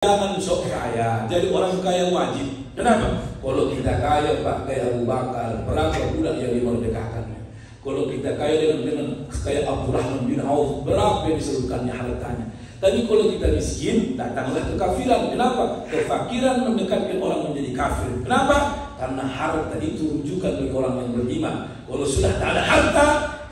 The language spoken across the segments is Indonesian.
Jangan sok kaya. Jadi orang kaya wajib. Kenapa? Kalau kita kaya Pak kayak Abu Bakar, berapa budak yang dimerdekakannya? Kalau kita kaya dengan kayak Abdurrahman bin Auf, berapa yang diseluruhkannya hartanya? Tapi kalau kita miskin, datanglah kekafiran. Kenapa? Kefakiran mendekatkan orang menjadi kafir. Kenapa? Karena harta itu rujukan bagi orang yang beriman. Kalau sudah tak ada harta,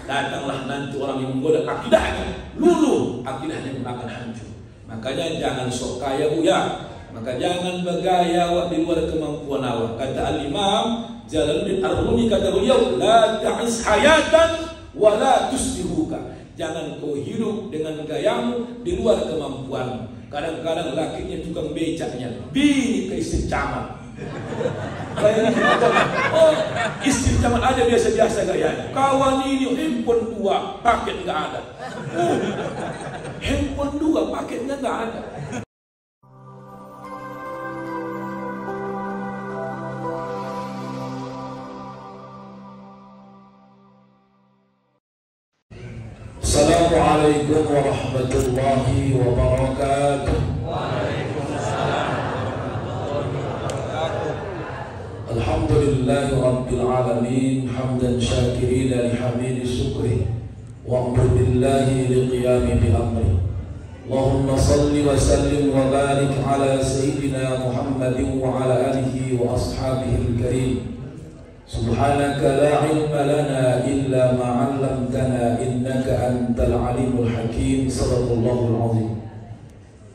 datanglah nanti orang yang menggoda akidahnya, luluh akidahnya pun akan hancur. Makanya jangan sok kaya ya. Maka jangan bergaya di luar kemampuan awak. Kata Al-Imam Jalaluddin Ar-Rumi, kata beliau, la ta'is hayatan wa la tusdihuka. Jangan kau hidup dengan gayamu di luar kemampuan. Kadang-kadang lakinya tukang becaknya, bini ke istri camat. Oh, istri camat aja biasa-biasa gayanya. Kawan ini handphone 2, paket nggak ada. Handphone 2, paketnya nggak ada. Assalamualaikum warahmatullahi wabarakatuh. Waalaikumsalam warahmatullahi wabarakatuh. Alhamdulillahi rabbil alamin, hamdan syakirina lihamidi syukri, wa amru billahi liqiyami bi amri. Allahumma salli wa sallim wa barik ala sayyidina Muhammadin wa ala alihi wa ashabihi al-karim. Subhanaka la ilma lana illa ma 'allamtana innaka antal alimul hakim. Sadaqallahul azim.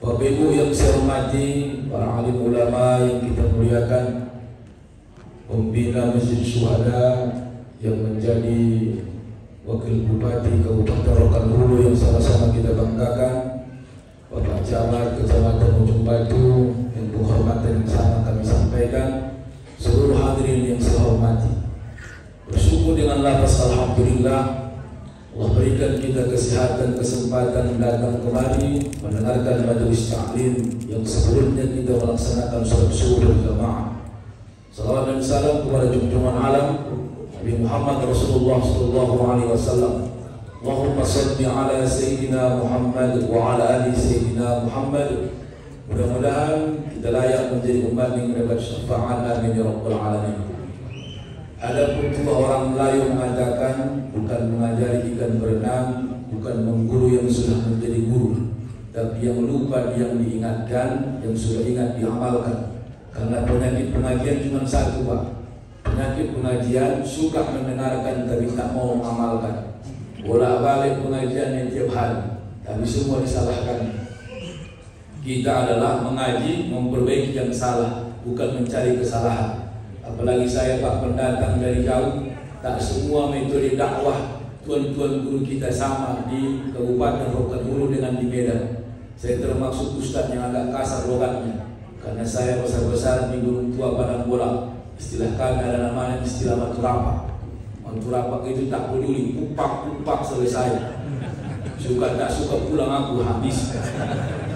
Bapak Ibu yang saya hormati, para alim ulama yang kita muliakan, pembina Masjid Syuhada yang menjadi wakil bupati Kabupaten Rokan Hulu yang sama-sama kita banggakan, Bapak Camat Kecamatan Ujung Batu yang penghormatan yang sama kami sampaikan, seluruh hadirin yang saya hormati, bersyukur dengan lafaz alhamdulillah Allah berikan kita kesehatan, kesempatan datang kemari mendengarkan majelis ta'lim yang sebelumnya kita melaksanakan sholat subuh berjamaah. Salawat dan salam kepada junjungan alam Nabi Muhammad Rasulullah sallallahu alaihi wasallam. Allahumma salli ala sayyidina Muhammad wa ala ali sayyidina Muhammad. Mudah-mudahan kita layak menjadi umat yang mendapat syafaat, amin ya rabbal alamin. Ada pun dua orang Melayu mengatakan, bukan mengajari ikan berenang, bukan mengguru yang sudah menjadi guru, tapi yang lupa yang diingatkan, yang sudah ingat diamalkan. Karena penyakit pengajian cuma satu Pak, penyakit pengajian suka mendengarkan tapi tak mau mengamalkan. Bolak-balik pengajian yang tiap hari, tapi semua disalahkan. Kita adalah mengaji, memperbaiki yang salah, bukan mencari kesalahan. Apalagi saya Pak pendatang dari jauh, tak semua metode dakwah tuan-tuan guru kita sama di Kabupaten Rokan Hulu dengan di Medan. Saya termasuk ustaz yang agak kasar logatnya, karena saya besar-besar di Gunung Tua Padang Bola. Istilah kami ada namanya istilah maturapak. Maturapak itu tak peduli, pupak-pupak selesai. Suka tak suka pulang aku habis.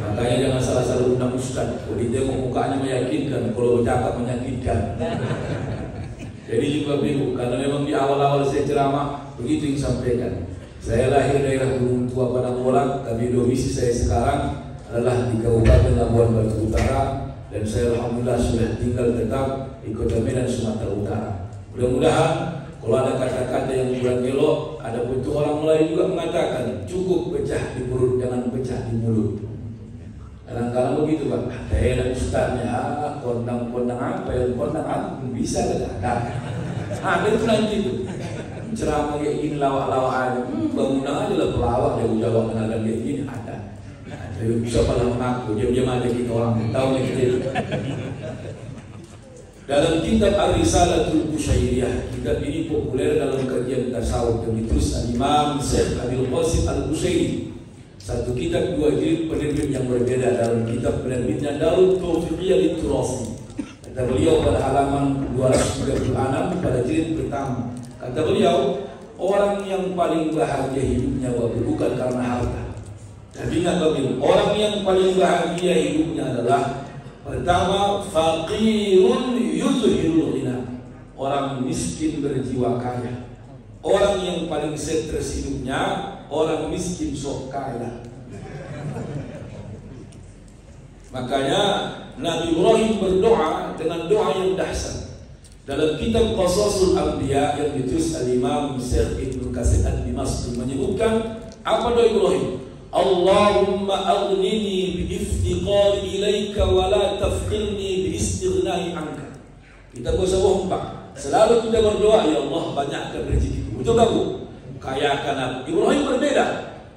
Makanya jangan salah-salah undang ustaz. Kalau ditengok mukanya meyakinkan, kalau bercakap menyakitkan. Jadi juga bingung, karena memang di awal-awal saya ceramah begitu yang disampaikan. Saya lahir daerah Gunung Tua Padang Bola, tapi domisili saya sekarang adalah di Kabupaten Labuan Batu Utara, dan saya alhamdulillah sudah tinggal tetap di Kota Medan, Sumatera Utara. Mudah-mudahan kalau ada kata-kata yang kurang elok, ada bentuk orang Melayu juga mengatakan cukup pecah di perut, jangan pecah di mulut. Kadang-kadang begitu Pak, saya dan ustaznya, kondang-kondang apa ya, kondang aku bisa ada. Ada itu nanti itu ceramah kayak gini, lawak-lawak aja, bangunan aja lah pelawak, dia jawab kenalan kayak gini ada. Jadi bisa pada mengaku, diam-diam aja kita orang tahu yang kita itu. Dalam kitab Ar-Risalatul Qushairiyah, kitab ini populer dalam kajian tasawuf yang ditulis Imam Syekh Abil Qasim Al-Qushairi. Satu kitab dua jilid, penerbit yang berbeda. Dalam kitab penerbitnya Darut Taufiqiyah Liturafi, kata beliau pada halaman 236 pada jilid pertama, kata beliau, orang yang paling bahagia hidupnya bukan karena harta. Tapi ingat bapak, orang yang paling bahagia hidupnya adalah pertama, faqirun yuzhirul ghina, orang miskin berjiwa kaya. Orang yang paling stres hidupnya orang miskin sok kaya. Makanya Nabi Ibrahim berdoa dengan doa yang dahsyat. Dalam kitab Qasasul Anbiya yang ditulis Al-Imam Syekh Ibnu Katsir Ad-Dimashqi menyebutkan apa doa Ibrahim? Allahumma aghnini bi iftiqari ilaika wa la tafqirni bi istighnai anka. Kita bisa bohong Pak. Selalu kita berdoa, ya Allah banyakkan rezekiku. Betul tak Bu? Kayakan aku. Ibrahim berbeda.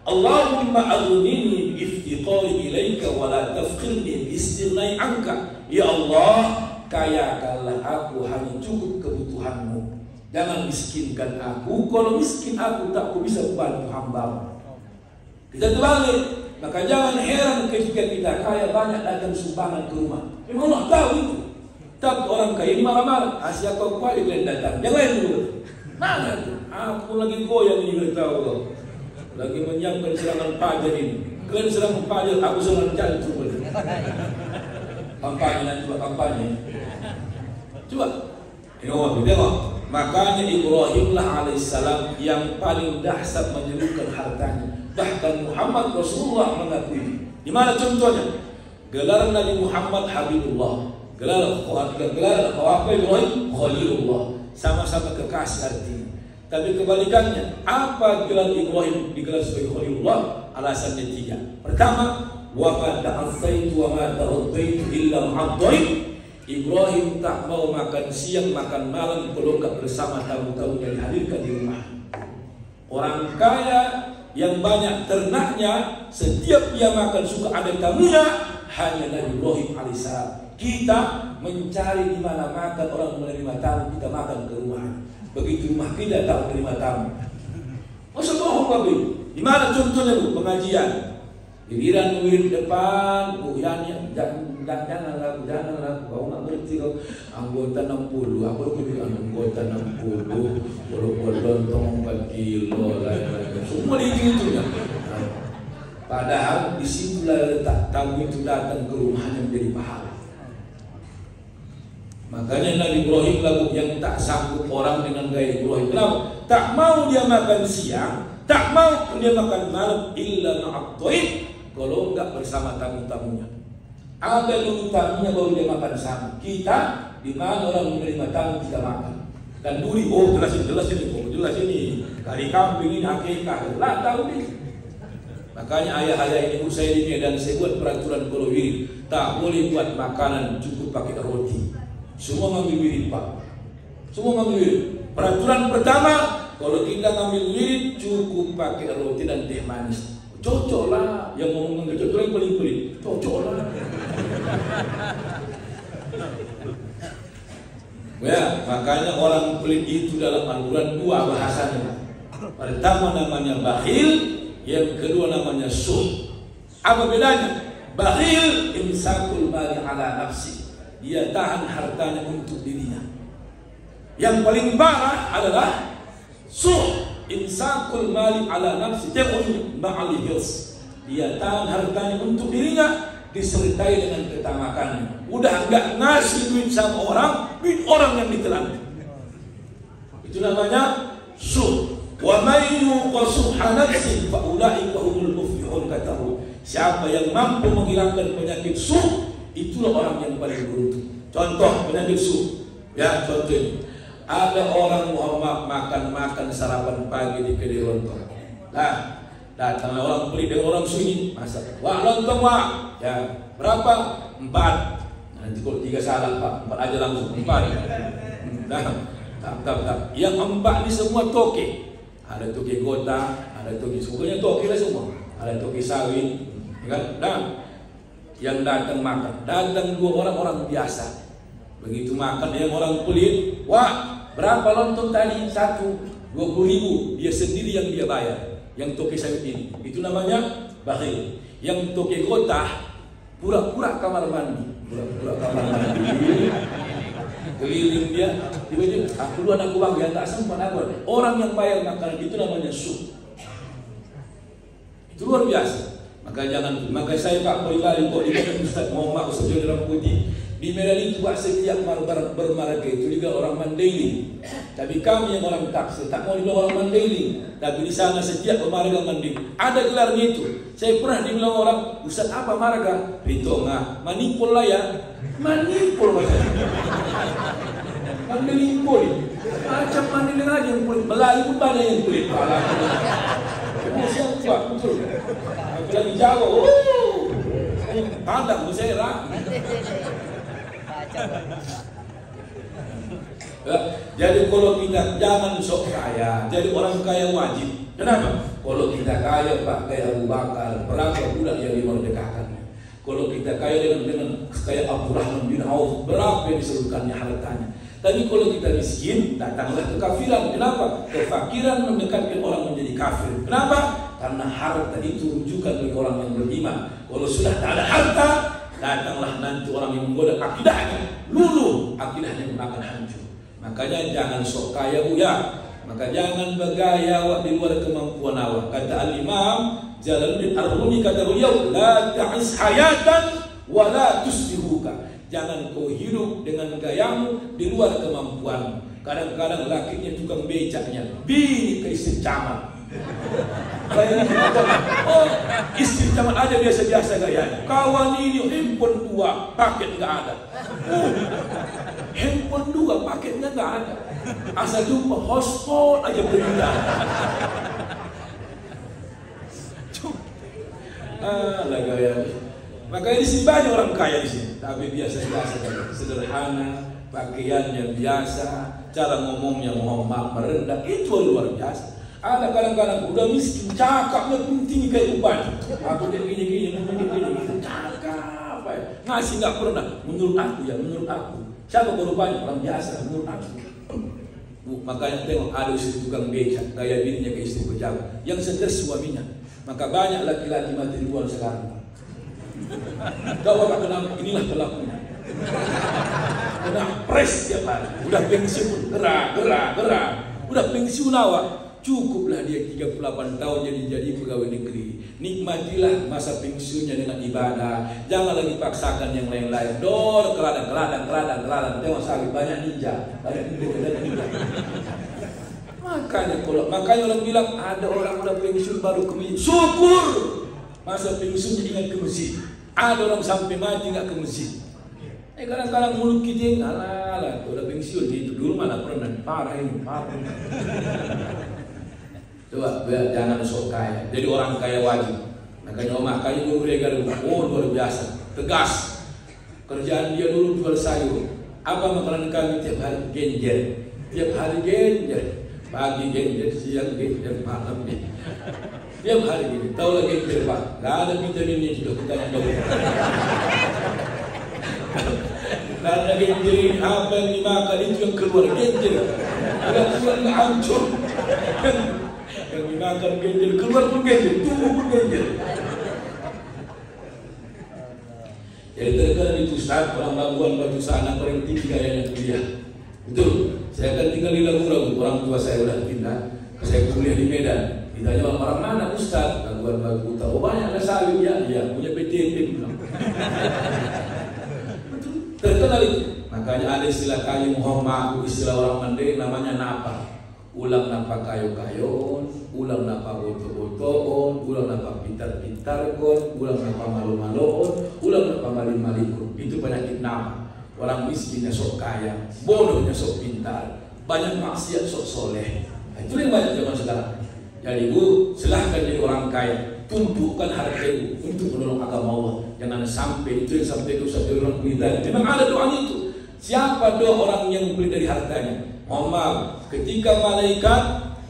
Allahumma aghnini bi iftiqari ilaika wa la tafqirni bi istighnai anka. Ya Allah, kayakanlah aku hanya cukup kebutuhanmu. Jangan miskinkan aku. Kalau miskin aku tak bisa membantu hamba-Mu. Kita terbalik. Maka jangan heran ketika kita kaya banyak datang sumbangan ke rumah. Memang Allah tahu itu. Tapi orang kaya ini marah-marah. Asyik kau kuali kalian datang. Yang lain dulu. Mana itu? Aku lagi goyang ini beritahu kau. Lagi menyiapkan serangan pajar ini. Kalian serangan pajar, aku serangan jantung. Kampanye nanti buat kampanye. Coba. Tengok. Makanya Ibrahimlah alaihissalam yang paling dahsyat menyebutkan hartanya. Bahkan Muhammad Rasulullah mengakui. Di mana contohnya? Gelar Nabi Muhammad Habibullah. Gelar apa Ibrahim? Khalilullah. Sama-sama kekasih artinya. Tapi kebalikannya, apa gelar Ibrahim digelar sebagai Khalilullah? Alasannya 3. Pertama, wa ma ta'assaitu wa ma ta'addaitu illa ma'addain. Ibrahim tak mau makan siang, makan malam kalau enggak bersama tamu-tamu yang dihadirkan di rumah. Orang kaya yang banyak ternaknya, setiap dia makan suka ada tamunya, hanya Nabi Ibrahim alaihissalam. Kita mencari di mana makan orang menerima tamu, kita makan ke rumah. Begitu rumah kita tak menerima tamu. Masa bohong Babi? Di mana contohnya Bu? Pengajian. Giliran wirid depan, buyannya janganlah, kau nggak ngerti kau. Anggota 60, apa aku bilang anggota 60, bolong-bolong 4 kilo lah, semua itu ya. Padahal di situlah letak tamu itu datang ke rumahnya menjadi pahala. Makanya Nabi Ibrahim lagu yang tak sanggup orang dengan gaya Ibrahim. Kenapa? Tak mau dia makan siang, tak mau dia makan malam, illa ma'addain. Kalau enggak bersama tamu-tamunya. Ada dulu tamunya baru dia makan sama. Kita di mana orang menerima tamu kita makan. Dan duri, oh jelas ini. Kari kambing ini akikah. Lah tahu ni. Makanya ayah-ayah ini saya di Medan saya buat peraturan kalau wirid tak boleh buat makanan cukup pakai roti. Semua ngambil wirid Pak. Semua ngambil wirid. Peraturan pertama, kalau kita ngambil wirid cukup pakai roti dan teh manis. Cocok lah, yang ngomong cocok yang paling pelit. Cocok lah. Ya, makanya orang pelit itu dalam Al-Quran 2 bahasanya. Pertama namanya bakhil, yang kedua namanya suh. Apa bedanya? Bakhil imsakul mali ala nafsi. Dia tahan hartanya untuk dirinya. Yang paling parah adalah suh. Insakul mali ala nafsi ta'un ma'al hirs. Dia tahan hartanya untuk dirinya disertai dengan ketamakannya. Udah enggak ngasih duit sama orang, duit orang yang ditelan. Itu namanya suh. Wa may yuqasuha nafsi fa ulaika humul muflihun katahu. Siapa yang mampu menghilangkan penyakit suh, itulah orang yang paling beruntung. Contoh penyakit suh. Ya, contoh ini. Ada orang Muhammad makan sarapan pagi di kedai lontong. Nah, datanglah orang pelit dengan orang sunyi, masak. Wah, lontong wah. Ya, berapa? 4. Nanti kalau 3 salah Pak, 4 aja langsung 4. Nah, tak. Yang 4 ini semua toke. Ada toke gota, ada toke, semuanya toke lah semua. Ada toke sawit, kan? Nah, yang datang makan, datang 2 orang biasa. Begitu makan yang orang pelit, wah. Berapa lontong tadi? 1, 20.000. Dia sendiri yang dia bayar. Yang toke sawit ini. Itu namanya bakhil. Yang toke gotah pura-pura kamar mandi. Keliling dia. Tiba-tiba, aku duluan aku bang. Yang tak sempat aku. Orang yang bayar makanan itu namanya suh. Itu luar biasa. Maka saya Pak pribadi kok dikatakan Ustaz Muhammad Ustaz Jodhi Putih. Di Medan itu Pak setiap bermaraga itu juga orang Mandailing. Tapi kami yang orang Taksir tak mau dibilang orang Mandailing. Tapi di sana setiap bermaraga Mandailing. Ada gelarnya itu. Saya pernah dibilang orang, Ustaz apa maraga? Ritonga, manipul lah ya. Manipul macam. Mandailing kulit. Macam Mandailing aja yang kulit. Melayu pun banyak yang kulit. Siapa betul. Apalagi Jawa. Padang Musera. Jadi kalau kita jangan sok kaya, jadi orang kaya wajib. Kenapa? Kalau kita kaya Pak kayak Abu Bakar, berapa budak yang dimerdekakan? Kalau kita kaya dengan kayak Abdurrahman bin Auf, berapa yang diseluruhkannya hartanya? Tapi kalau kita miskin, datanglah kekafiran. Kenapa? Kefakiran mendekatkan orang menjadi kafir. Kenapa? Karena harta itu rujukan bagi orang yang beriman. Kalau sudah tak ada harta, datanglah nanti orang yang menggoda akidahnya, luluh akidahnya akan hancur. Makanya jangan sok kaya buya, maka jangan bergaya di luar kemampuan awak. Kata Al-Imam Jalaluddin Ar-Rumi, kata beliau, la ta'is hayatan wa la tusbihuka. Jangan kau hidup dengan gayamu di luar kemampuan. Kadang-kadang lakinya tukang becaknya, bini ke istri camat. Oh, istri camat aja biasa-biasa gayanya. Kawan ini handphone 2, paket nggak ada. Handphone 2, paketnya nggak ada. Asal jumpa hotspot aja berindah. Lah gayanya. Makanya di sini banyak orang kaya di sini, tapi biasa-biasa, sederhana, pakaiannya biasa, cara ngomongnya mohon maaf merendah, itu luar biasa. Ada kadang-kadang udah miskin, cakapnya pun tinggi kayak uban. Aku dia gini, cakap, ngasih nggak pernah. Menurut aku ya, menurut aku. Siapa korbannya? Orang biasa, menurut aku. Makanya tengok ada istri tukang becak, gaya bininya ke istri pejabat, yang stres suaminya. Maka banyak laki-laki mati duluan sekarang. Kau apa kenapa? Inilah pelakunya. Udah pres tiap hari, udah pensiun, gerak. Udah pensiun awak, cukuplah dia 38 tahun jadi pegawai negeri. Nikmatilah masa pensiunnya dengan ibadah. Jangan lagi paksakan yang lain-lain. Dor, keladang. Tengok sawit banyak ninja. Makanya orang bilang ada orang udah pensiun baru ke masjid. Syukur masa pensiunnya ingat ke masjid. Ada orang sampai mati nggak ke masjid. Kadang-kadang mulut kita ngalah, udah pensiun itu dulu mana pernah parah. Coba jangan sok kaya. Jadi orang kaya wajib. Makanya Omah kaya dulu mereka luar biasa, tegas. Kerjaan dia dulu jual sayur. Apa makanan kami tiap hari? Genjer. Tiap hari genjer. Pagi genjer, siang genjer, malam genjer. Tiap hari gini, tahu lagi genjer Pak. Gak ada vitaminnya sudah kita yang tahu. Karena genjer ini apa yang dimakan itu yang keluar genjer. Ada keluar nggak hancur. Yang dimakan genjer keluar pun genjer, tumbuh pun genjer. Jadi terkadang itu Ustaz, orang Labuan Batu sana paling tinggi gayanya kuliah. Betul, saya akan tinggal di Labuan, orang tua saya udah pindah. Saya kuliah di Medan. Ditanya orang mana Ustaz? Labuan Batu. Oh banyak lah sawit ya, dia punya PTP. Terkenal itu. Makanya ada istilah kayu Muhammad, istilah orang Mandai namanya napa. Ulang napa kayo-kayon, ulang napa boto-botoon, ulang napa pintar-pintarkon, ulang napa malu-maluon, ulang napa malin-malikon. Itu penyakit nama. Orang miskinnya sok kaya, bodohnya sok pintar, banyak maksiat sok soleh. Itu yang banyak zaman sekarang. Jadi Bu, silahkan jadi orang kaya, tumpukan harta Ibu untuk menolong agama Allah. Jangan sampai itu yang sampai dosa orang kulitan. Memang ada doa itu. Siapa doa orang yang kulit dari hartanya? Muhammad, ketika malaikat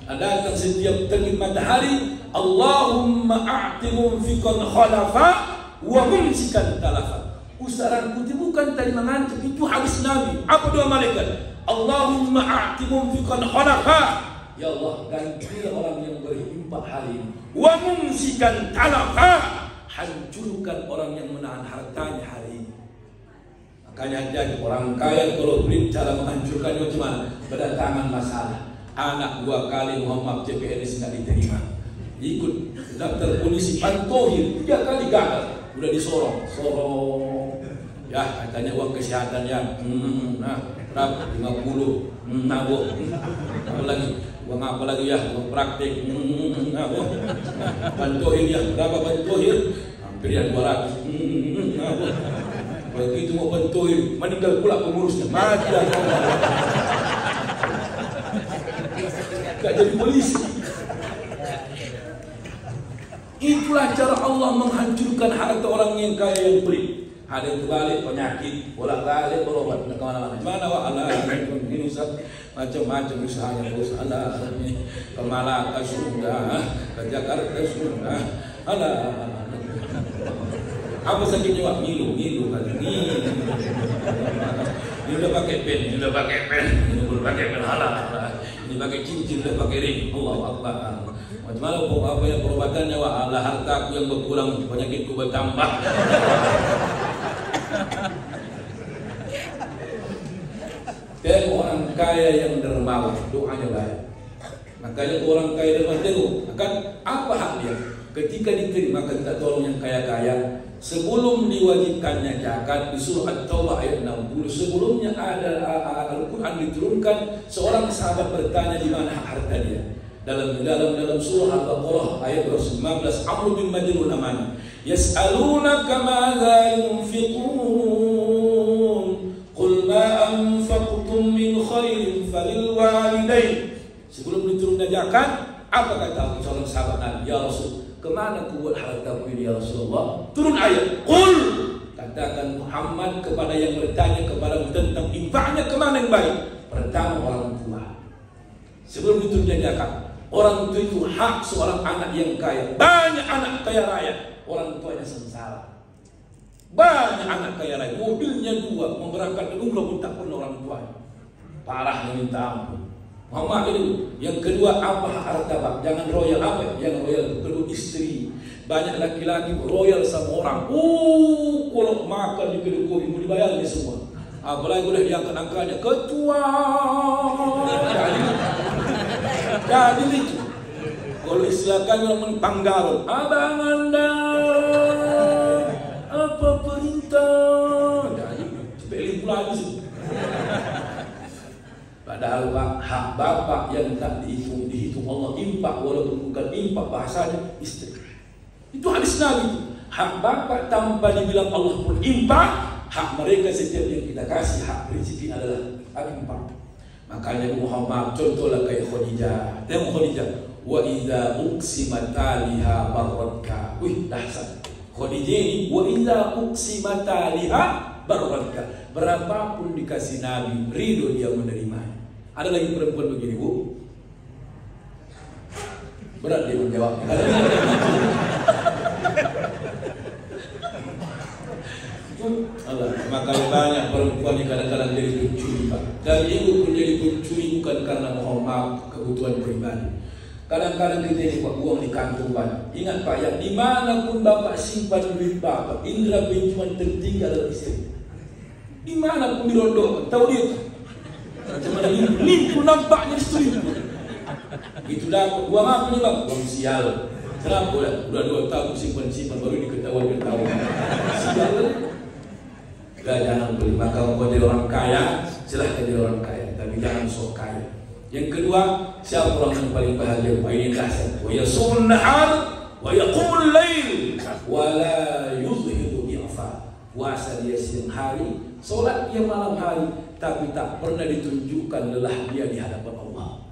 datang setiap terbit matahari, Allahumma a'ti munfiqan khalafa wa mumsikan talafa. Usaran putih bukan tadi mengantuk, itu hadis Nabi. Apa doa malaikat? Allahumma a'ti munfiqan khalafa. Ya Allah, gantilah orang yang berinfak hari ini. Wa mumsikan talafa. Hancurkan orang yang menahan hartanya hari ini. Makanya jadi orang kaya kalau beri cara menghancurkannya bagaimana? Berdatangan masalah. Anak 2 kali Muhammad CPNS nggak diterima. Ikut daftar polisi Pantohir 3 kali gagal. Udah disorong. Ya, katanya uang kesehatan ya. Nah, berapa? 50. Nah, Bu. Apa lagi? Uang apa lagi ya? Uang praktik. Nah, Bu. Bantuin ya. Berapa bantuin? Hampir ya 200. Nah, Bu. Begitu mau bantuin, meninggal pula pengurusnya. Mati lah. Gak jadi polisi. Itulah cara Allah menghancurkan harta orang yang kaya yang pelit. Ada yang terbalik penyakit, bolak-balik berobat ke mana-mana. Mana wa ala ini Ustaz, macam-macam usahanya Ustaz. Ala ke Malaka sudah, ke Jakarta sudah. Ala apa sakitnya Wak? Ngilu kan. Ini udah pakai pen, ini udah pakai pen, ini udah pakai pen halal. Ini pakai cincin, udah pakai ring. Allahu Akbar. Macam mana apa yang perobatannya Wak? Allah hartaku yang berkurang, penyakitku bertambah. Dan orang kaya yang dermawan doanya baik. Makanya orang kaya dermawan tengok akan apa hak dia ketika diterima, kita tolong yang kaya-kaya. Sebelum diwajibkannya zakat di surah At-Taubah ayat 60, sebelumnya ada Al-Quran diturunkan, seorang sahabat bertanya di mana harta dia. Dalam surah Al-Baqarah ayat 19, Amr bin Majnun namanya. Yas'alunaka madza yunfiqun qul ma anfaqtum min khairin falil walidain. Sebelum diturunkan zakat, apa kata seorang sahabat Nabi? Ya Rasul, kemana ku buat hartaku ini ya Rasulullah? Turun ayat, qul, katakan Muhammad kepada yang bertanya kepada tentang infaknya kemana yang baik. Pertama orang tua. Sebelum diturunkan zakat, orang tua itu hak seorang anak yang kaya. Banyak anak kaya raya, orang tuanya sengsara. Banyak anak kaya raya, mobilnya 2, memberangkatkan umrah pun tak pernah orang tuanya. Parahnya minta ampun. Muhammad itu. Yang kedua, apa harta Pak? Jangan royal apa? Jangan royal. Kedua istri. Banyak laki-laki royal sama orang. Kalau makan di kedua kopi mau dibayar ni semua. Apalagi boleh diangkat angkanya ketua. Jadi itu. Kalau istilah kami orang panggalan, abang anda apa perintah? Jadi sepele pula di situ. Padahal hak bapak yang tak dihitung Allah infak, walaupun bukan infak bahasanya istri. Itu hadis Nabi. Hak bapak tanpa dibilang Allah pun infak, hak mereka setiap yang kita kasih hak prinsip adalah infak. Makanya Muhammad contohlah kayak Khadijah. Tengok Khadijah. Wa idza uqsimat aliha barratka. Wih, dahsyat. Khadijah ini wa idza uqsimat aliha barratka. Berapapun dikasih Nabi, ridho dia menerima. Ada lagi perempuan begini, Bu? Berat dia menjawab. Makanya banyak perempuan yang kadang-kadang jadi pencuri, Pak. Dan ibu pun jadi pencuri bukan karena mohon maaf kebutuhan pribadi. Kadang-kadang kita ini Pak, uang di kantong Pak. Ingat Pak, yang dimanapun Bapak simpan duit Bapak, indera penciuman tertinggal adalah istri. Dimanapun dirondok, tahu dia tuh. Macam mana limpu nampaknya istri. Itu dapat uang apa nih Bang? Uang sial. Kenapa? Udah 2 tahun simpan baru diketahui bertahun. Sial. Jangan beli. Maka kalau jadi orang kaya, silahkan jadi orang kaya, tapi jangan sok kaya. Yang kedua, siapa orang yang paling bahagia? Ini dahsyat. Wa yasumun nahar wa yaqumul lail wa la yuzhidu bi'afa. Puasa dia siang hari, solat dia malam hari, tapi tak pernah ditunjukkan lelah dia di hadapan Allah.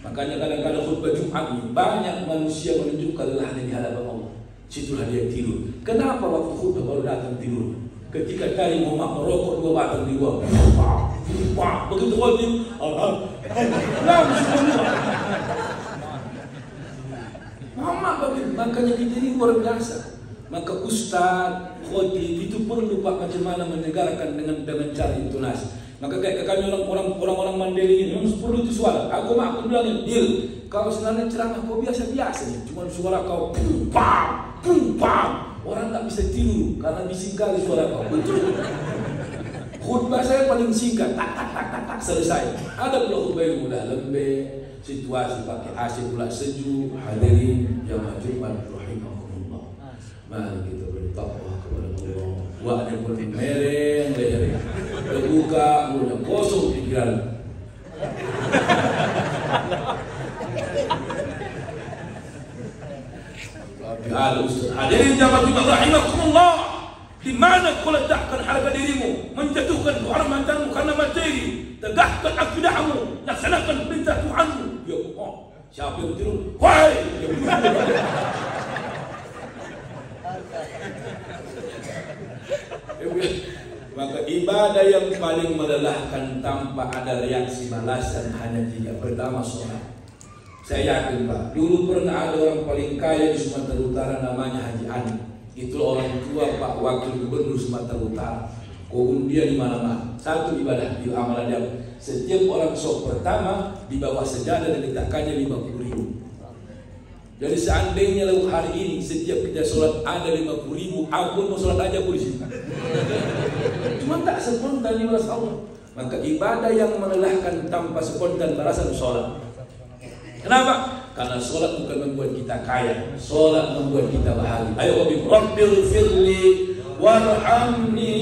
Makanya kadang-kadang khutbah Jumat ini banyak manusia menunjukkan lelahnya di hadapan Allah. Situlah dia tidur. Kenapa waktu khutbah baru datang tidur? Ketika tadi Muhammad merokok 2 batang di luar. Begitu khutbah, Muhammad begitu. Makanya kita ini luar biasa. Maka ustaz, khotib itu perlu Pak macam mana menegakkan dengan cara intonasi. Maka kayak kami orang-orang Mandiri ini memang perlu itu suara. Aku bilangin, Dil, kau sebenarnya ceramah kau biasa-biasa nih, cuma suara kau pum-pam. Orang tak bisa tidur karena bising kali suara kau. Betul. Khutbah saya paling singkat, tak selesai. Ada pula khutbah yang mudah, lembek, situasi pakai AC pula sejuk. Hadirin yang Jumat rahimahumullah. Mari kita bertakwa kepada Allah. Wah, dia pun mereng leher. Terbuka mulutnya kosong pikiran. Tapi ada Ustaz. Hadirin jamaah rahimakumullah. Di mana kau letakkan harga dirimu, menjatuhkan kehormatanmu karena materi, tegakkan akidahmu, laksanakan perintah Tuhanmu. Ya Allah, siapa yang tidur? Wahai! Maka ibadah yang paling melelahkan tanpa ada reaksi balasan hanya 3. Pertama, sholat. Saya yakin Pak, dulu pernah ada orang paling kaya di Sumatera Utara namanya Haji Ani. Itu orang tua Pak Wakil Gubernur Sumatera Utara. Kebun dia di mana-mana. Satu ibadah di amalan dia. Setiap orang sok pertama di bawah sejadah dan diletakkannya 50.000. Jadi seandainya lalu hari ini setiap kita sholat ada 50.000, aku mau sholat aja aku di sini. Cuma tak spontan di balas Allah. Maka ibadah yang melelahkan tanpa spontan balasan sholat. Kenapa? Karena sholat bukan membuat kita kaya, sholat membuat kita bahagia. Ayo Rabbil firli warhamni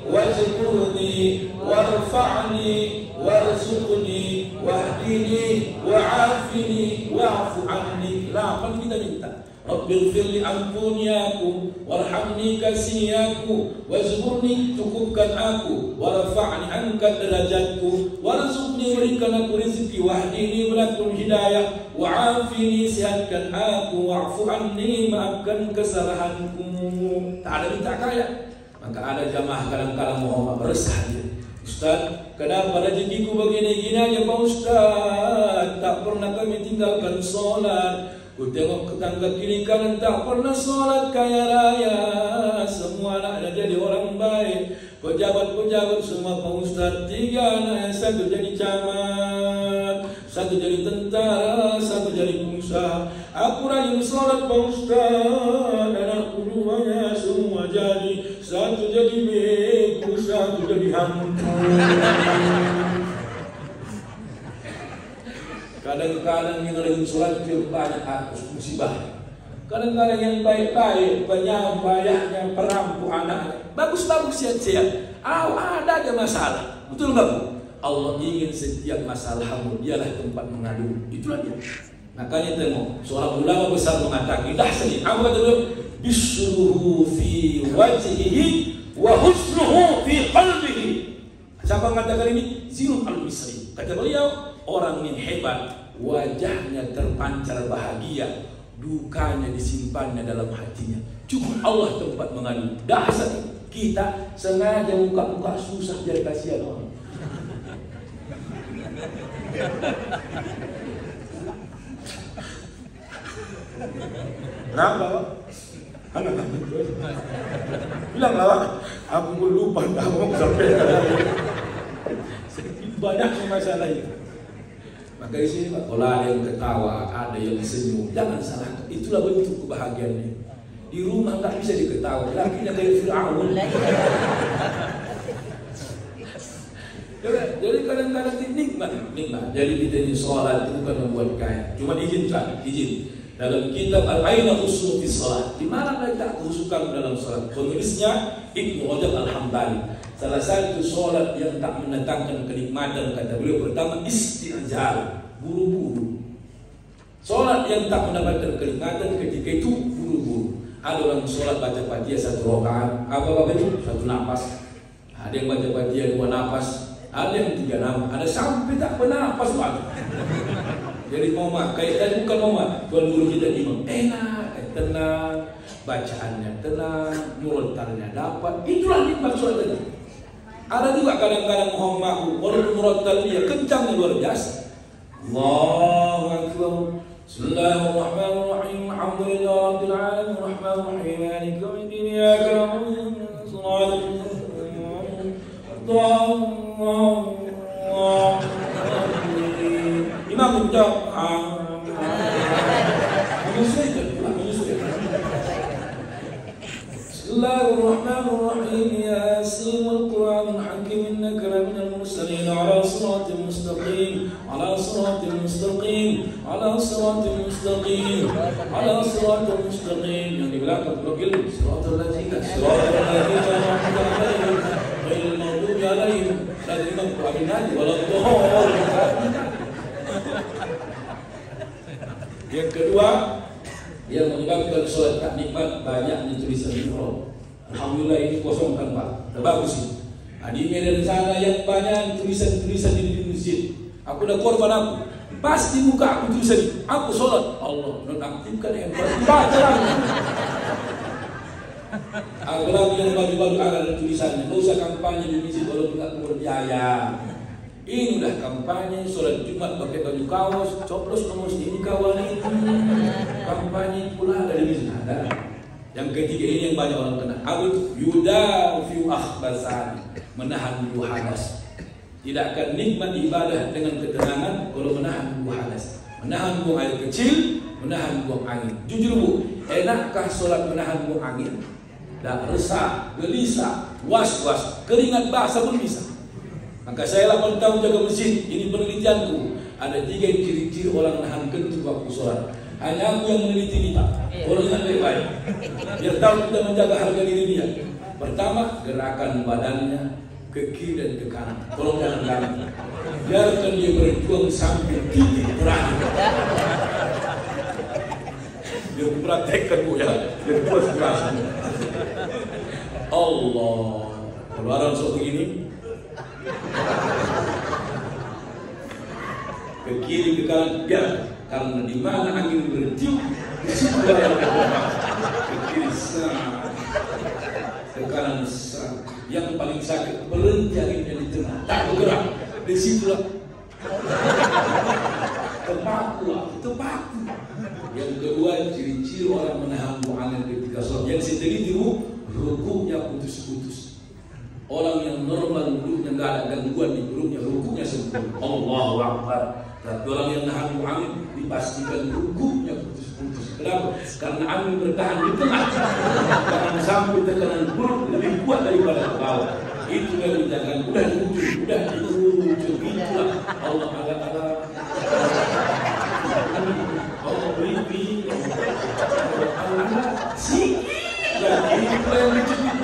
wajburni warfa'ni warzuqni wahdini wa'afini wa'fu anni. Lapan kita minta Rabbil firli, ampuni aku, warhamni, kasih aku, wazburni, cukupkan aku, warfa'ni, angkat derajatku, warzuqni, berikan aku rezeki, wahdini, berikan hidayah, wa'afini, sehatkan aku, wa'fu anni, maafkan kesalahanku. Tak ada minta kaya. Maka ada jamaah kadang-kadang Muhammad beresah dia. Ustaz, kenapa rezekiku begini-gini aja Pak Ustaz? Tak pernah kami tinggalkan sholat. Ku tengok ke tangga kiri kanan tak pernah sholat kaya raya. Semua anaknya jadi orang baik. Pejabat-pejabat semua Pak Ustaz. 3 anaknya, 1 jadi camat, 1 jadi tentara, 1 jadi pengusaha. Aku rajin sholat Pak Ustaz. Anakku 2-nya semua jadi, 1 jadi beku, 1 jadi hantu. Kadang-kadang yang rajin sholat itu banyak musibah. Kadang-kadang yang baik-baik, penyampaiannya, perampu anaknya, bagus-bagus, sehat-sehat. Ada aja masalah. Betul nggak Bu? Allah ingin setiap masalahmu dialah tempat mengadu. Itulah dia. Makanya tengok seorang ulama besar mengatakan, dah sini. Apa kata dia? Bisruhu fi wajhihi wa husnuhu fi qalbihi. Siapa mengatakan ini? Zirul al-Misri. Kata beliau, orang yang hebat, wajahnya terpancar bahagia, dukanya disimpannya dalam hatinya. Cukup Allah tempat mengadu. Dasar kita sengaja muka-muka susah biar kasihan orang. Kenapa Pak? Bilang lah, aku pun lupa dah mau sampai. Banyaknya masalah itu. Maka di sini Pak, kalau ada yang ketawa, ada yang senyum, jangan salahkan. Itulah bentuk kebahagiaannya. Di rumah tak bisa diketawa, lakinya kayak Fir'aun. Jadi kadang-kadang nikmat. Jadi kita ini sholat itu bukan membuat kaya. Cuma izin. Dalam kitab Al-Aina Usul fi Salat, di mana kita khusukan dalam salat. Penulisnya Ibnu Rajab Al-Hambali. Salah satu solat yang tak mendatangkan kenikmatan, kata beliau, pertama isti'jal, buru-buru. Solat yang tak mendapatkan kenikmatan ketika itu buru-buru. Ada orang solat baca Fatihah 1 rakaat, apa itu? 1 nafas. Ada yang baca Fatihah 2 nafas, ada yang 3 nafas, ada sampai tak bernafas lagi. Jadi mau kayak tadi bukan mau tuan guru kita imam enak, tenang, bacaannya tenang, murotalnya dapat. Itulah nikmat solat tadi. Ada juga kadang-kadang Muhammad walaupun murotal dia kencangnya luar biasa. Allahu Akbar. Bismillahirrahmanirrahim. Alhamdulillahirabbil alamin arrahmanirrahim maliki yaumiddin iyyaka na'budu wa iyyaka nasta'in. Imam menjawab, menyesuaikan. Bismillahirrahmanirrahim. Yasin wal القرآن الحكيم إنك لمن المرسلين على صراط مستقيم على صراط مستقيم على صراط مستقيم على صراط مستقيم. Yang di belakang blokil siratal ladzina an'amta 'alaihim ghairil maghdubi 'alaihim waladdallin. Yang kedua, yang menyebabkan sholat tak nikmat banyaknya tulisan ihram. Alhamdulillah ini kosongkan Pak, bagus ini. Di medan sana yang banyak tulisan-tulisan di masjid. Aku dah korban aku, pasti buka aku tulisan. Aku sholat, Allah nonaktifkan yang baca. Apalagi yang baru-baru ada tulisannya. Tidak usah kampanye di masjid kalau tidak berbiaya. Ini udah kampanye sholat Jumat pakai baju kaos, coplos nomor ini kawan itu. Kampanye pula dari masjid ada. Yang ketiga ini yang banyak orang kena. Yudafi'u akhbasan, menahan buah hadas. Tidak akan nikmat ibadah dengan ketenangan kalau menahan buah hadas. Menahan buang air kecil, menahan buang angin. Jujur Bu, enakkah sholat menahan buang angin? Dan resah, gelisah, was-was, keringat basah pun bisa. Maka saya 8 tahun jaga masjid, ini penelitianku. Ada 3 ciri-ciri orang nahan kentut waktu sholat. Hanya aku yang meneliti ini Pak. Orang yang baik-baik. Biar tahu kita menjaga harga diri dia. Pertama, gerakan badannya ke kiri dan ke kanan. Tolong jangan ganggu. Biarkan dia berjuang sampai titik terakhir. Dia praktekkan Bu ya. Dia puas keras. Allah. Kalau orang sok begini, ke kiri ke kanan biar. Karena di mana angin bertiup, di situ yang ke kiri sah, ke kanan sah. Yang paling sakit berhenti anginnya di tengah, tak bergerak. Di situlah terpaku. Yang kedua, ciri-ciri orang menahan buang angin ketika sholat. Yang saya teliti rukuknya putus-putus. Orang yang normal rukuknya nggak ada gangguan di rukuknya, rukuknya sempurna. Allahu Akbar. Tapi orang yang nahan buang angin dipastikan rukuknya putus-putus. Kenapa? Karena angin bertahan di tengah. Jangan sampai tekanan perut lebih kuat daripada ke bawah. Itu yang dijaga. Udah di ujung. Itulah Allah Allah. Allah beri. Allah sikit. Dan ini yang dicuri.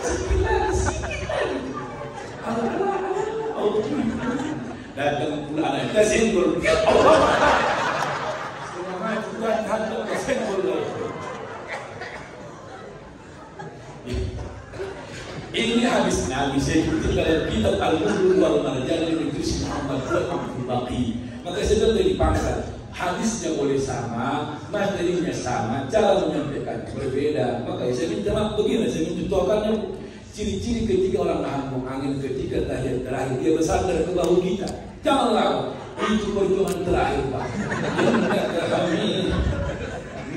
Sikit lagi. Allah. Datang pula anak kita senggol. Allah. Setengah Tuhan hantar ke senggol. Ini hadis Nabi saya ikuti dalam kitab Al-Lu'lu'u wal Marjan dari Tulis Muhammad Abdul Baqi. Maka saya sudah dipangkat. Hadisnya boleh sama, materinya sama, cara menyampaikan berbeda. Maka saya minta maaf begini, saya minta contohkannya. Ciri-ciri ketika orang nahan buang angin ketika tahiyat terakhir dia bersandar ke bahu kita. Jangan lawan. Itu perjuangan terakhir Pak.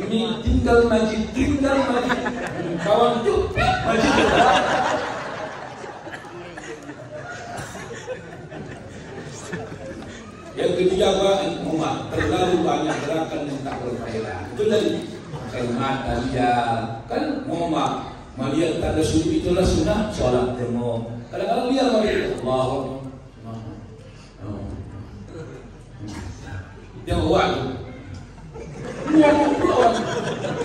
Ini tinggal majid. Kawan itu majid. Yang ketiga Pak, Muhammad terlalu banyak gerakan yang tak berfaedah. Itu dari mata dia kan Muhammad. Melihat tanda sujud itulah sunnah sholat tengok. Kadang-kadang lihat melihat Allahu yang buat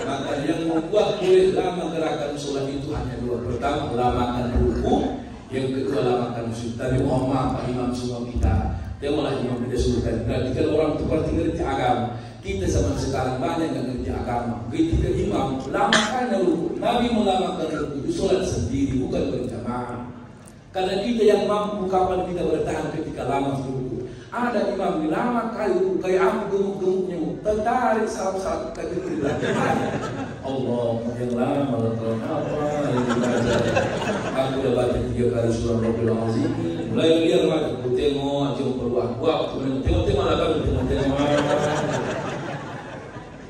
maka yang membuat boleh lama gerakan sholat itu hanya 2. Pertama, lamakan ruku. Yang kedua, lamakan sujud. Tapi Pak Imam semua kita tengoklah Imam kita sebutkan. Berarti kalau orang itu berarti ngerti agama. Kita zaman sekarang banyak yang ngerti agama. Ketika imam lamakan ruku, Nabi melamakan ruku itu sholat sendiri, bukan berjamaah. Karena kita yang mampu kapan kita bertahan ketika lama ruku. Ada imam lama kayu kayak aku gemuk-gemuknya, tertarik salam-salam kaki berbelakang. Allah yang lama tahun apa yang dibaca. Aku udah baca 3 kali surah Rabbil Azim. Mulai lihat lagi, aku tengok, waktu tengok lah kan, tengok.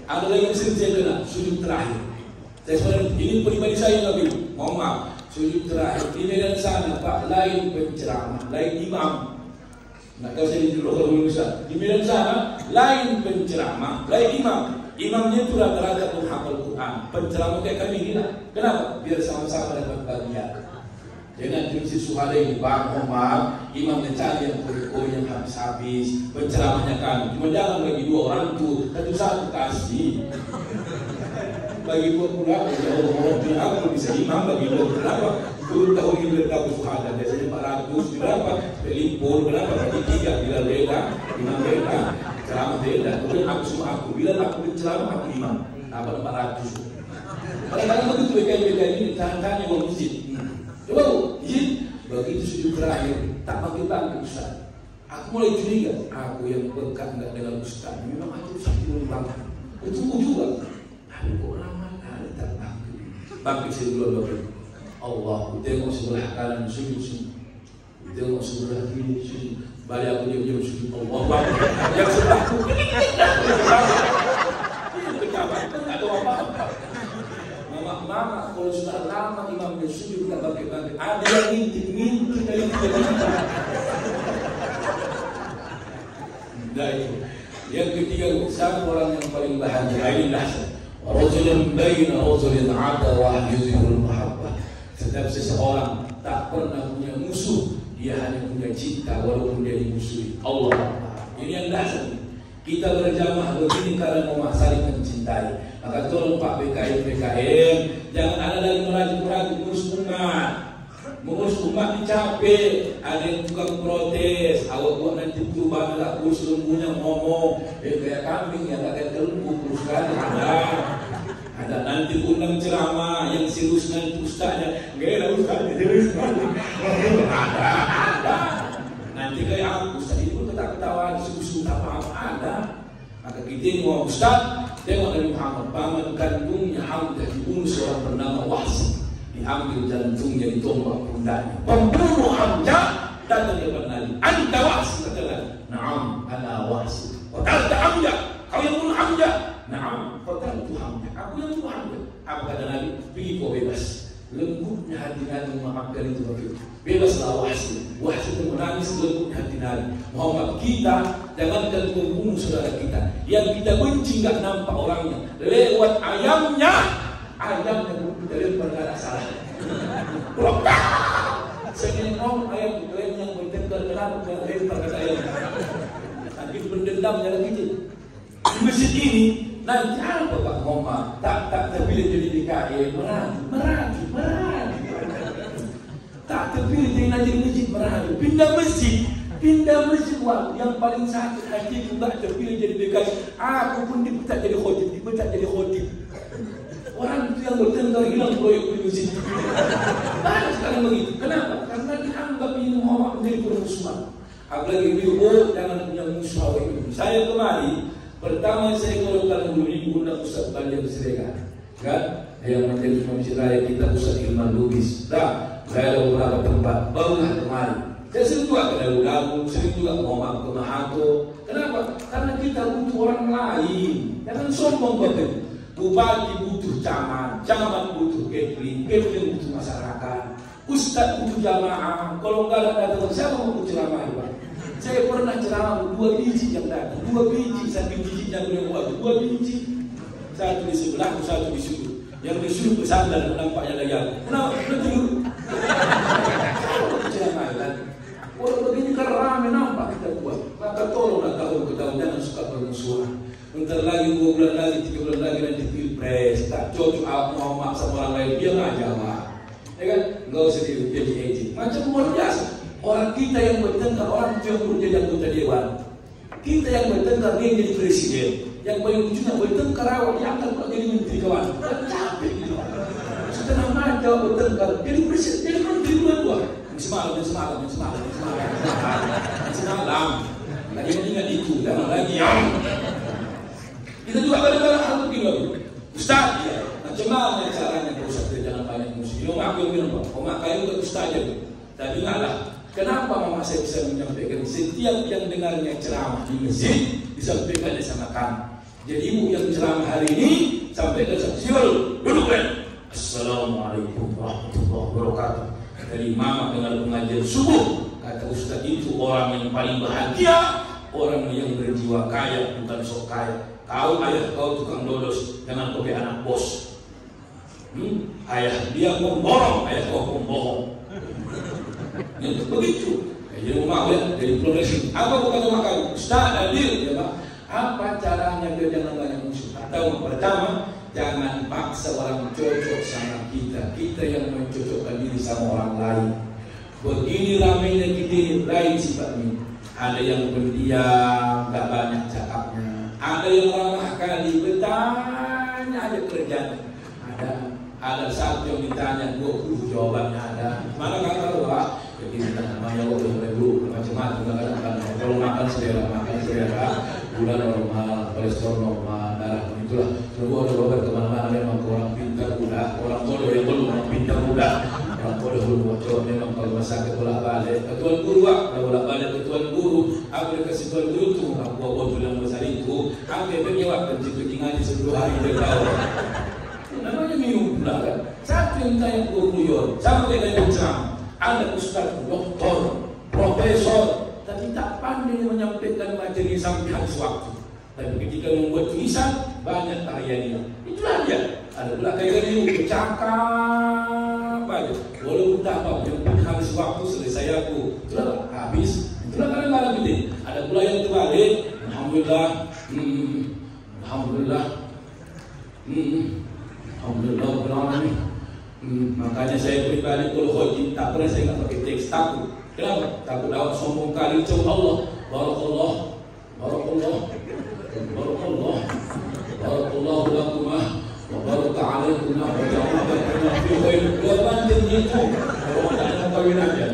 Ada lagi yang sering saya kena, sujud terakhir. Saya sebenarnya, ini pribadi saya Nabi, mohon maaf, sujud terakhir. Di medan sana Pak, lain penceramah, lain imam. Nggak tahu saya di Luhur Indonesia. Di medan sana, lain penceramah, lain imam. Imamnya itu rata-rata penghafal Quran. Penceramah kayak kami ini lah. Kenapa? Biar sama-sama dapat bagian. Jangan di Suhada yang Bang Omar, imam mencari yang koi yang habis-habis, penceramahnya kan. Cuma jangan bagi 2 orang tuh, satu kasih. Bagi 2 pulang, ya Allah, aku bisa imam bagi 2 berapa? Turun tahun ini berapa Suhada? Biasanya 400 berapa? Pelipur berapa? Bagi 3 bila beda, imam beda, ceramah beda. Kemudian aku semua aku, bila aku berceramah aku imam, dapat 400. Kadang-kadang begitu beda-beda ini tahan-tahannya mau masjid. Coba izin, begitu sujud terakhir tak panggil Ustaz. Aku mulai curiga, aku yang berkat enggak dengan Ustaz. Memang aku Ustaz di belakang. Ketemu juga. Aduh kok lama ada tak panggil. Bangkit sebelah Allah, tengok sebelah kanan sujud sini. Tengok sebelah kiri sujud. Balik aku diam-diam sujud Allah. Yang sebelahku. Pejabat atau apa-apa. Mama kalau sudah lama imam sujud tak bangkit-bangkit, ada yang ngintip dari kita. Nah itu. Yang ketiga, siapa orang yang paling bahagia? Ini nahsan. Rajulun baina rajulin adawa yuzhirul mahabbah. Setiap seseorang tak pernah punya musuh, dia hanya punya cinta walaupun dia dimusuhi. Allah. Ini yang nahsan. Kita berjamaah begini karena mau saling mencintai. Maka tolong Pak BKM, jangan ada lagi merajuk-merajuk mengurus umat dicapek. Ada yang tukang protes, awak buat nanti perubahan lah, kurus lembunya ngomong, kayak kambing yang tak kayak lembu, kurus kan ada nanti undang ceramah yang serius nanti ustaznya, nggak ada ustaznya serius ada. Nanti kayak aku ustaz ini pun ketawa-ketawa, susu apa-apa ada. Maka kita mau ustaz, tengok Nabi Muhammad, paman kandungnya Hamzah dibunuh seorang bernama Wahsi, diambil jantungnya ditombak pundaknya. Pembunuh Hamzah datang kepada Nabi, anta Wahsi, katakan, na'am, ana Wahsi. Qatalta Hamzah, kau yang bunuh Hamzah. Na'am, qataltu Hamzah, aku yang bunuh Hamzah. Apa kata Nabi? Pergi kau bebas. Lembutnya hati Nabi memaafkan itu begitu. Bebaslah Wahsi. Wahsi itu menangis, lembutnya hati Nabi Muhammad. Kita jangankan membunuh saudara kita yang kita benci, nggak nampak orangnya, lewat ayamnya pun kita lempar ke arah salah. Segini ngomong ayam itu yang bertengkar, kenapa kita lempar ke ayam? Nanti pendendamnya lagi di masjid ini. Nanti apa Pak Muhammad tak terpilih jadi DKI meraju. Tak terpilih jadi najib masjid meraju, pindah masjid wah, yang paling sakit hati juga terpilih jadi DKI. Aku pun dipecat jadi khotib. Orang itu yang bertengkar hilang proyek di masjid. Banyak sekali begitu. Kenapa? Karena dianggap ini Muhammad menjadi permusuhan. Apalagi beliau jangan punya musuh itu. Saya kemarin pertama saya kalau dulu ini undang Ustaz Banjar Siregar, kan? Yang menjadi komisi raya kita Ustaz Ilman Lubis. Saya ada beberapa tempat barulah kemarin. Saya sering juga ke Dagu, sering juga ngomong ke Mahato. Kenapa? Karena kita butuh orang lain. Jangan sombong betul. Bupati butuh camat butuh kepling butuh masyarakat. Ustaz butuh jamaah. Kalau enggak ada datang, siapa mau ceramah Pak? Saya pernah ceramah 2 biji yang datang, 2 biji saking bijinya beliau buat 2 biji, satu di sebelah, satu di sudut. Yang di sudut bersandar nampaknya layar. Kenapa? Betul. Ceramah kan? Orang begini kan ramai nampak kita buat. Maka tolonglah tahun ke tahun jangan suka bermusuhan. Bentar lagi 2 bulan lagi, 3 bulan lagi nanti pilpres. Tak cocok aku mau maksa orang lain, biar aja lah. Ya kan? Enggak usah jadi agent. Macam luar biasa. Orang kita yang bertengkar, orang itu yang menjadi anggota dewan. Kita yang bertengkar, dia yang jadi presiden. Yang paling lucunya bertengkar awal, diangkat jadi menteri kawan. Capek gitu. Setengah mata bertengkar, jadi presiden, jadi menteri dua-dua. Semalam. Lagi ingat itu, jangan lagi ya. Kita juga kadang-kadang harus begini. Ustaz, ya, macam mana caranya Ustaz jangan banyak musuh? Aku yang bilang, Pak, kayu ke Ustaz aja. Tapi ingatlah. Kenapa mama saya bisa menyampaikan setiap yang dengarnya ceramah di masjid disampaikan sama kami. Jadi ibu yang ceramah hari ini sampaikan sama siwal duduk kan. Assalamualaikum warahmatullahi wabarakatuh. Dari mama dengar pengajian subuh kata Ustaz itu orang yang paling bahagia, orang yang berjiwa kaya bukan sok kaya. Kau ayah kau tukang dodos, jangan kau be anak bos. Ayah dia pemborong, ayah kau pembohong. Begitu. Jadi rumah ya, jadi progresif. Apa bukan rumah kayu? Ustaz adil, ya Pak. Apa caranya biar jangan banyak musuh? Atau pertama, jangan paksa orang cocok sama kita. Kita yang mencocokkan diri sama orang lain. Begini ramainya kita lain sifatnya. Ada yang pendiam, gak banyak cakapnya. Ada yang ramah kali, bertanya ada kerjaan. Ada satu yang ditanya 20 jawabannya ada. Mana kan kalau Pak? Jadi kita namanya udah dulu macam-macam kadang-kadang. Kalau makan selera, gula normal, kolesterol normal, darah itulah. Semua ada berobat kemana-mana memang orang pintar mudah, orang bodoh yang belum orang pintar mudah. Orang bodoh belum bocor memang kalau sakit bolak balik. Ketuan guru kalau bolak balik ketuan guru, aku dikasih tuan guru tu, aku bodoh yang besar itu, aku berjawab penci ngaji 10 hari berkau. Namanya minum pula kan. Satu yang tanya guru sampai dengan jam. Ada ustaz, doktor, profesor, tapi tak pandai menyampaikan materi sampai habis waktu. Tapi ketika membuat tulisan, banyak karyanya. Itulah dia. Ada pula karyanya itu bercakap aja. Walaupun tak apa, yang penting habis waktu selesai aku. Itulah habis. Itulah kadang-kadang gitu. Ada pula yang terbalik. Alhamdulillah. Alhamdulillah. Alhamdulillah beralamin. Makanya saya pribadi kalau khotib tak pernah saya nggak pakai teks, takut. Kenapa? Takut awak sombong kali ucap Allah. Barakallah, barakallah, barakallah, barakallah lakumah, wa baraka alaikum wa ja'ala bainakum fi khair. Dua banten itu. Kalau tak ada kawin aja.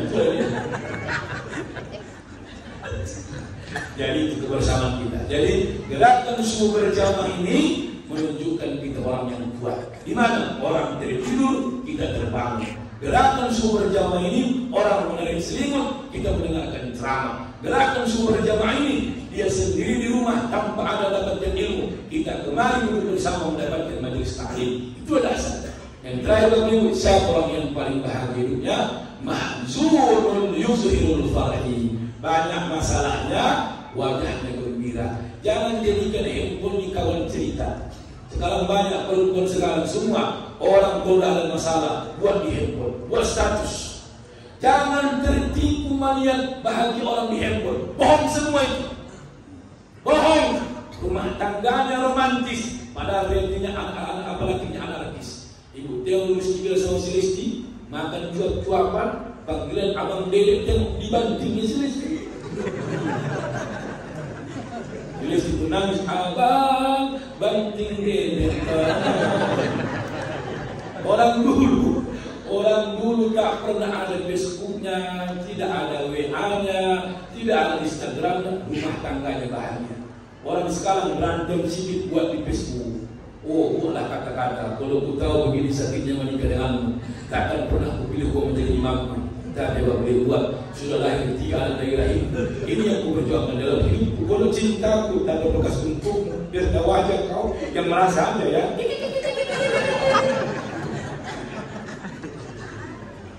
Jadi itu kebersamaan kita. Jadi gerakan subuh berjamaah ini menunjukkan kita orang yang kuat. Di mana orang tertidur, kita terbangun. Gerakan subuh berjamaah ini orang mengenai selimut, kita mendengarkan ceramah. Gerakan subuh berjamaah ini dia sendiri di rumah tanpa ada dapatkan ilmu, kita kembali duduk bersama mendapatkan majelis taklim. Itu adalah dasar. Yang terakhir bagi siapa orang yang paling bahagia hidupnya? Mahzunul yuzhirul farhi. Banyak masalahnya, wajahnya gembira. Jangan jadikan handphone di kawan cerita. Sekarang banyak perempuan sekarang semua orang kalau ada masalah buat di handphone, buat status. Jangan tertipu melihat bahagia orang di handphone. Bohong semua itu. Bohong. Rumah tangganya romantis, padahal realitinya anak-anak apalagi anarkis. Ibu Teo lulus juga sama si Lesti, makan cuap-cuapan, panggilan abang Dedek tengok dibantingnya si Lesti. Lesti itu nangis, abang banting Dedek. Orang dulu tak pernah ada Facebooknya, tidak ada WA-nya, tidak ada Instagramnya, rumah tangganya bahagia. Orang sekarang berantem sedikit buat di Facebook. Oh, buatlah kata-kata. Kalau ku tahu begini sakitnya menikah denganmu, takkan pernah ku pilih kau menjadi imamku. Tak ada boleh buat. Sudah lahir 3 anak dari rahim. Ini yang ku perjuangkan dalam hidupku. Kalau cintaku tak berbekas untukmu, biar tahu aja kau yang merasa aja ya.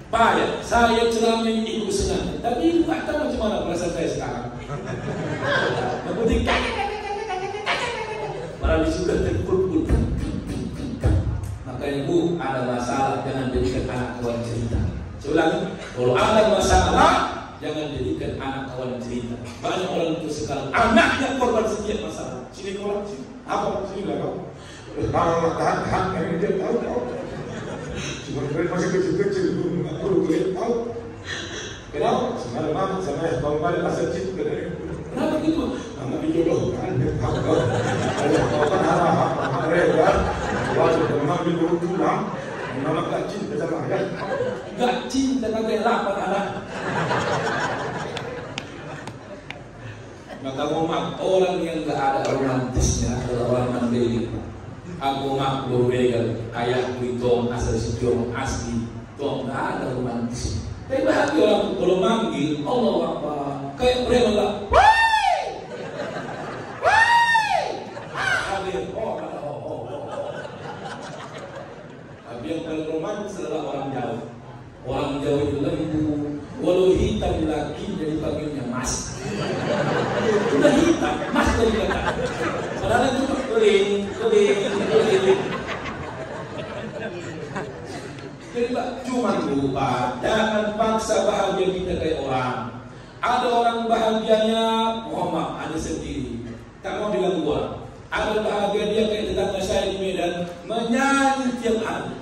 Payah, saya ceramain ibu senang, tapi ibu tak tahu macam mana perasaan saya sekarang. Yang penting malah sudah terpukul. Makanya bu, ada masalah jangan jadikan anak kawan cerita. Seulangi, kalau ada masalah jangan jadikan anak kawan cerita. Banyak orang itu sekarang anaknya korban setiap masalah. Sini korban sini, apa sini lah kau? Tahan, yang dia tahu. Cuma masih kecil-kecil dulu, nggak perlu boleh tahu. Kenapa? Semalam sama bang balik pasal cipu katanya. Kenapa gitu? Anak dijodohkan, tahu. Ada kawan harap rela, waktu mengambil dulu pulang, nama tak cinta sama ayah. Nggak cinta kagak lapan anak. Maka orang yang nggak ada romantisnya adalah orang mandiri. Aku makhluk legal, ayah itu asal sejauh asli, tuh nggak ada romantis. Tapi bahagia orang kalau manggil Allah Akbar, kayak mereka lah, woi, hadir, Tapi yang paling romantis adalah orang jauh. Orang jauh itu lembu, walau hitam lagi jadi panggilnya mas. Udah hitam, mas dari kata. Padahal itu kuning. Jadi Pak, cuma lupa, jangan paksa bahagia kita kayak orang. Ada orang bahagianya, mohon maaf, ada sendiri. Tak mau bilang gua. Ada bahagia dia kayak tetangga saya di Medan, menyanyi tiap hari.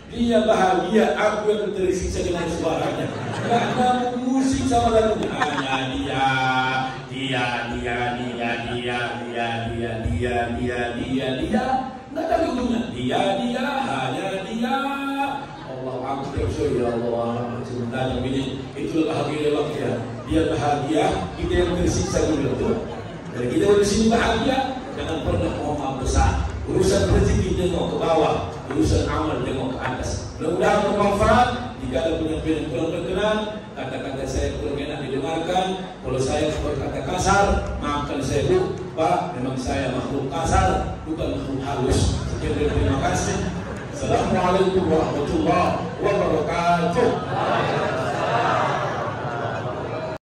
Dia bahagia, aku yang tersiksa dengan suaranya. Karena musik sama lagunya. Hanya dia. Nggak ada ujungnya. Dia, hanya dia. Allah akbar, ya Allah. Sebenarnya ini itulah bahagia waktu. Dia bahagia, kita yang tersiksa dengan Tuhan. Jadi kita di sini bahagia, jangan pernah mohon maaf besar. Urusan rezeki tengok ke bawah, urusan amal tengok ke atas. Mudah-mudahan bermanfaat. Jika ada penyampaian kurang berkenan, kata-kata saya kurang enak didengarkan. Kalau saya berkata kasar, maafkan saya Bu. Pak, memang saya makhluk kasar, bukan makhluk halus. Sekian, terima kasih. Assalamualaikum warahmatullahi wabarakatuh.